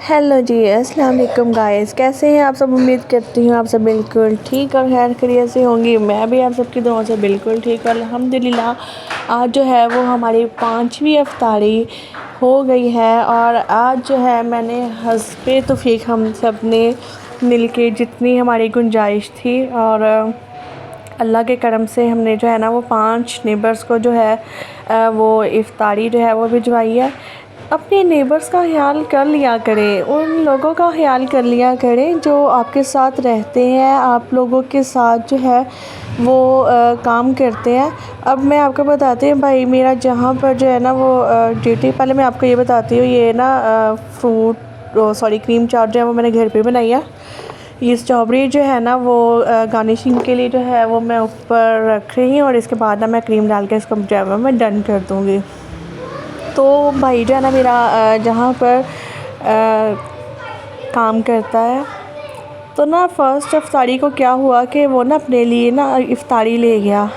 Hello जी, अस्सलाम वालेकुम guys. कैसे हैं आप सब? उम्मीद करती हूँ आप सब बिल्कुल ठीक और खैर खैरियत से होंगी। मैं भी आप सबकी दुआओं से बिल्कुल ठीक और अल्हम्दुलिल्लाह। आज जो है वो हमारी 5वीं इफ्तारी हो गई है और आज जो है मैंने हस्बे तौफीक हम सब ने मिल के जितनी हमारी गुंजाइश थी और अल्लाह के करम से हमने जो है ना वो 5 नेबर्स को जो है वो इफ्तारी जो है वो भिजवाई है। अपने नेबर्स का ख़्याल कर लिया करें, उन लोगों का ख़्याल कर लिया करें जो आपके साथ रहते हैं, आप लोगों के साथ जो है वो काम करते हैं। अब मैं आपको बताती हूँ भाई, मेरा जहाँ पर जो है ना वो ड्यूटी, पहले मैं आपको ये बताती हूँ, ये ना क्रीम चाट जो है वो मैंने घर पे बनाई है। ये स्ट्रॉबेरी जो है ना वो गार्निशिंग के लिए जो है वो मैं ऊपर रख रही हूँ और इसके बाद ना मैं क्रीम डाल के इसको जो है मैं डन कर दूँगी। तो भाई जो है ना मेरा जहाँ पर काम करता है, तो ना फ़र्स्ट इफ्तारी को क्या हुआ कि वो ना अपने लिए ना इफ्तारी ले गया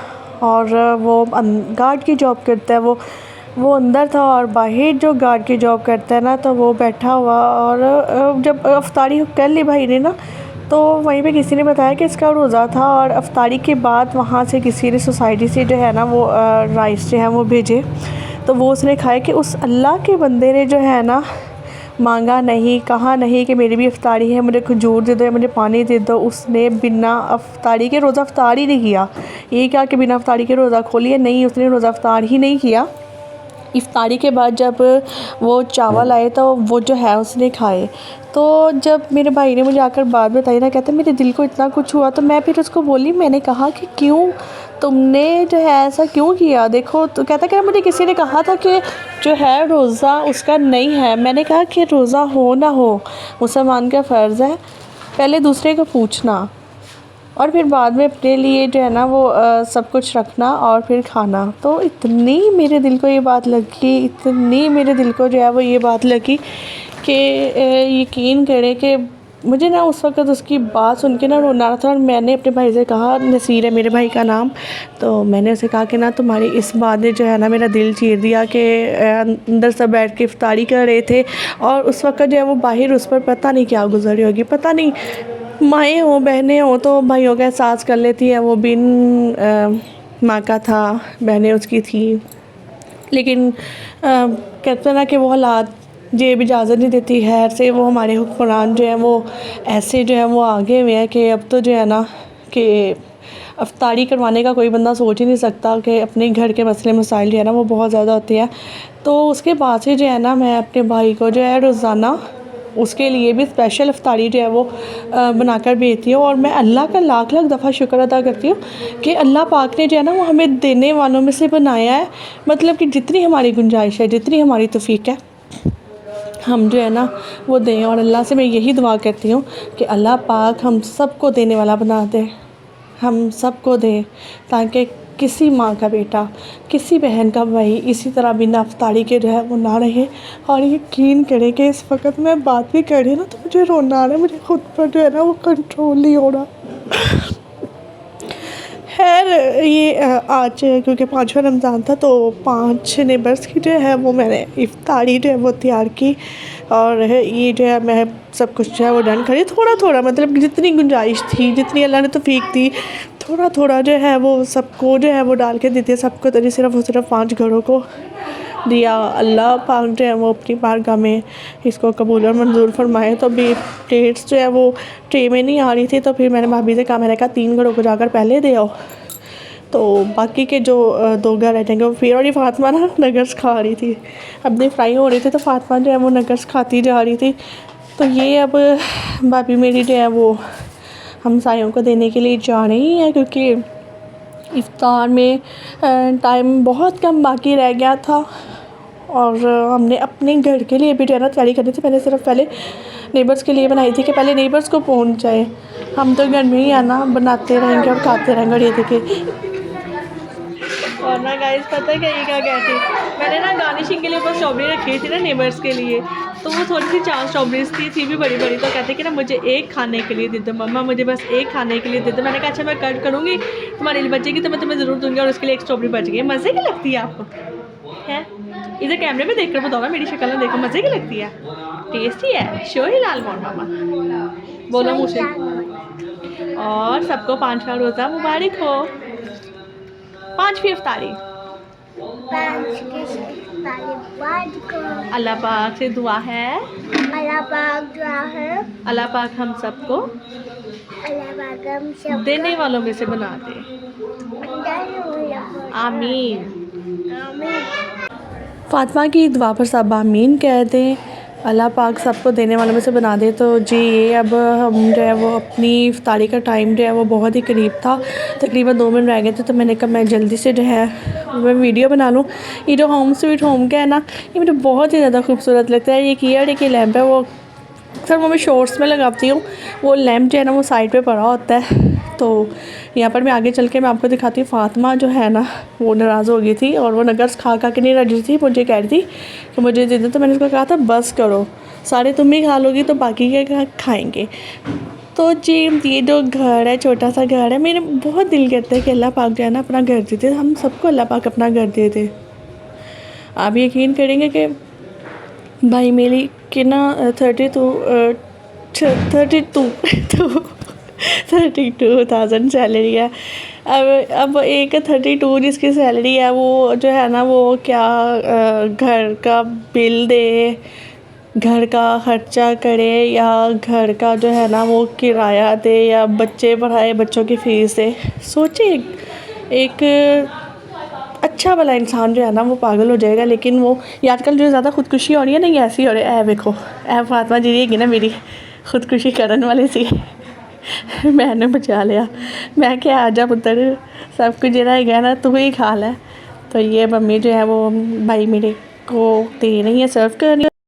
और वो गार्ड की जॉब करता है। वो अंदर था और बाहर जो गार्ड की जॉब करता है ना, तो वो बैठा हुआ और जब इफ्तारी कर ली भाई ने ना, तो वहीं पे किसी ने बताया कि इसका रोज़ा था और इफ्तारी के बाद वहाँ से किसी ने सोसाइटी से जो है ना वो राइस जो है वो भेजे, तो वो उसने खाया कि उस अल्लाह के बंदे ने जो है ना मांगा नहीं, कहा नहीं कि मेरी भी इफ्तारी है, मुझे खजूर दे दो या मुझे पानी दे दो। उसने बिना इफ्तारी के रोज़ा इफ्तार ही नहीं किया। ये क्या कि बिना इफ्तारी के रोज़ा खोलिए, नहीं, उसने रोज़ा इफ्तार ही नहीं किया। इफ्तारी के बाद जब वो चावल आए तो वो जो है उसने खाए। तो जब मेरे भाई ने मुझे आकर बात बताई ना, कहते मेरे दिल को इतना कुछ हुआ, तो मैं फिर उसको बोली, मैंने कहा कि क्यों तुमने जो है ऐसा क्यों किया? देखो, तो कहता कि मुझे किसी ने कहा था कि जो है रोज़ा उसका नहीं है। मैंने कहा कि रोज़ा हो ना हो, मुसलमान का फ़र्ज़ है पहले दूसरे को पूछना और फिर बाद में अपने लिए जो है ना वो सब कुछ रखना और फिर खाना। तो इतनी मेरे दिल को ये बात लगी, इतनी मेरे दिल को जो है वो ये बात लगी कि यकीन करें कि मुझे ना उस वक़्त उसकी बात सुन के ना रोना आ रहा था। और मैंने अपने भाई से कहा, नसीर है मेरे भाई का नाम, तो मैंने उसे कहा कि ना तुम्हारी इस बात ने जो है ना मेरा दिल चीर दिया कि अंदर सब बैठ के इफ्तारी कर रहे थे और उस वक़्त जो है वो बाहर उस पर पता नहीं क्या गुज़री होगी, पता नहीं। माएँ हों, बहनें हों तो भाइयों का एहसास कर लेती हैं। वो बिन माँ का था, बहनें उसकी थी, लेकिन कहते हैं ना कि वो हालात जेब इजाज़त नहीं देती है से वो हमारे हुक्मरान जो हैं वो ऐसे जो है वो आगे हुए हैं कि अब तो जो है ना कि इफ्तारी करवाने का कोई बंदा सोच ही नहीं सकता कि अपने घर के मसले मसाइल जो है ना वो बहुत ज़्यादा होते हैं। तो उसके बाद से जो है ना मैं अपने भाई को जो है रोज़ाना उसके लिए भी स्पेशल इफ्तारी जो है वो बनाकर भेजती हूँ और मैं अल्लाह का लाख लाख दफ़ा शुक्र अदा करती हूँ कि अल्लाह पाक ने जो है ना वो हमें देने वालों में से बनाया है। मतलब कि जितनी हमारी गुंजाइश है, जितनी हमारी तौफीक है, हम जो है ना वो दें। और अल्लाह से मैं यही दुआ करती हूँ कि अल्लाह पाक हम सबको देने वाला बना दे, हम सबको दे, ताकि किसी माँ का बेटा, किसी बहन का भाई इसी तरह बिना इफ्तारी के जो है वो ना रहे। और यकीन करें कि इस वक्त मैं बात भी कर रही हूँ ना तो मुझे रोना आ रहा है, मुझे खुद पर जो है ना वो कंट्रोल नहीं हो रहा। खैर ये आज क्योंकि 5वां रमज़ान था तो 5 नेबर्स की जो है वो मैंने इफ्तारी जो है वो तैयार की और ये जो है मैं सब कुछ जो है वो डन करी थोड़ा थोड़ा, मतलब जितनी गुंजाइश थी, जितनी अल्लाह ने तौफीक दी, थोड़ा थोड़ा जो है वो सबको जो है वो डाल के देते सबको, तो सिर्फ 5 घरों को दिया। अल्लाह पाक जो है वो अपनी बारगाह में इसको कबूल और मंजूर फरमाए। तो अभी प्लेट्स जो है वो ट्रे में नहीं आ रही थी, तो फिर मैंने भाभी से कहा, मैंने कहा 3 घरों को जाकर पहले दे आओ, तो बाकी के जो 2 घर रह जाएंगे वो फिर। और ये फ़ातिमा ना नगर्स खा रही थी, अपने फ्राई हो रहे थे तो फ़ातिमा जो है वो नगर्स खाती जा रही थी। तो ये अब भाभी मेरी जो है वो हमसायों को देने के लिए जा रही है क्योंकि इफ्तार में टाइम बहुत कम बाकी रह गया था और हमने अपने घर के लिए भी जो है ना तैयारी करनी थी। मैंने सिर्फ पहले नेबर्स के लिए बनाई थी कि पहले नेबर्स को पहुंच जाए, हम तो घर में ही आना बनाते रहेंगे और खाते रहेंगे। और ये देखिए, और ना गाइस पता है क्या ये क्या कहती, मैंने ना गार्निशिंग के लिए ऊपर स्ट्रॉबेरी रखी थी ना नेबर्स के लिए, तो वो थोड़ी सी 4 स्ट्रॉबेरीज थी भी बड़ी बड़ी, तो कहते कि ना मुझे एक खाने के लिए दे दो मम्मा, मुझे बस एक खाने के लिए दे दो। मैंने कहा अच्छा मैं कट करूँगी, तुम्हारे लिए बचेगी तो मैं तुम्हें ज़रूर दूँगी, और उसके लिए एक स्ट्रॉबेरी बच गई। मज़े की लगती है आपको है। इधर कैमरे में देखकर बताओ ना, मेरी शक्ल में देखो मज़े की लगती है, टेस्टी है। शोही लाल मोहन मामा बोलो मुझे। और सबको 5वां रोज़ा मुबारक हो, 5वीं इफ्तारी। अल्लाह पाक से दुआ है, अल्लाह पाक हम सबको देने वालों में से बना दे, आमीन। फातिमा की दुआ पर सब आमीन कह दें, अल्लाह पाक सबको देने वालों में से बना दे। तो जी ये अब हम जो है वो अपनी इफ्तारी का टाइम जो है वो बहुत ही करीब था, तकरीबन 2 मिनट रह गए थे। तो मैंने कहा मैं जल्दी से जो है मैं वीडियो बना लूँ। ये जो होम स्वीट होम का है ना, ये मुझे बहुत ही ज़्यादा खूबसूरत लगता है। ये किया कि लैंप है वो अक्सर वो मैं शॉर्ट्स में लगाती हूँ, वो लैंप जो है ना वो साइड पे पड़ा होता है। तो यहाँ पर मैं आगे चल के मैं आपको दिखाती हूँ। फातिमा जो है ना वो नाराज़ हो गई थी और वो नगर्स खा के नहीं रही थी, मुझे कह रही थी कि मुझे दे दो। तो मैंने उसको कहा था बस करो, सारे तुम ही खा लोगी तो बाकी के खाएँगे। तो जी ये जो घर है, छोटा सा घर है, मेरे बहुत दिल करता है कि अल्लाह पाक जो है ना अपना घर दे दे, हम सबको अल्लाह पाक अपना घर दे दे। आप यकीन करेंगे कि भाई मेरी कि ना 32,000 सैलरी है। अब एक 32 जिसकी सैलरी है वो जो है ना वो क्या घर का बिल दे, घर का ख़र्चा करे, या घर का जो है ना वो किराया दे, या बच्चे पढ़ाए, बच्चों की फ़ीस दे। सोचिए एक अच्छा वाला इंसान जो है ना वो पागल हो जाएगा। लेकिन वो ये आजकल जो ज़्यादा खुदकुशी हो रही है ना, ये ऐसी हो रही है। देखो फातिमा जी रहेगी ना मेरी खुदकुशी करने वाली सी मैंने बचा लिया, मैं क्या आजा पुत्र सब कुछ जरा है ना तू ही खा ले। तो ये मम्मी जो है वो भाई मेरे को दे रही है सर्व करनी।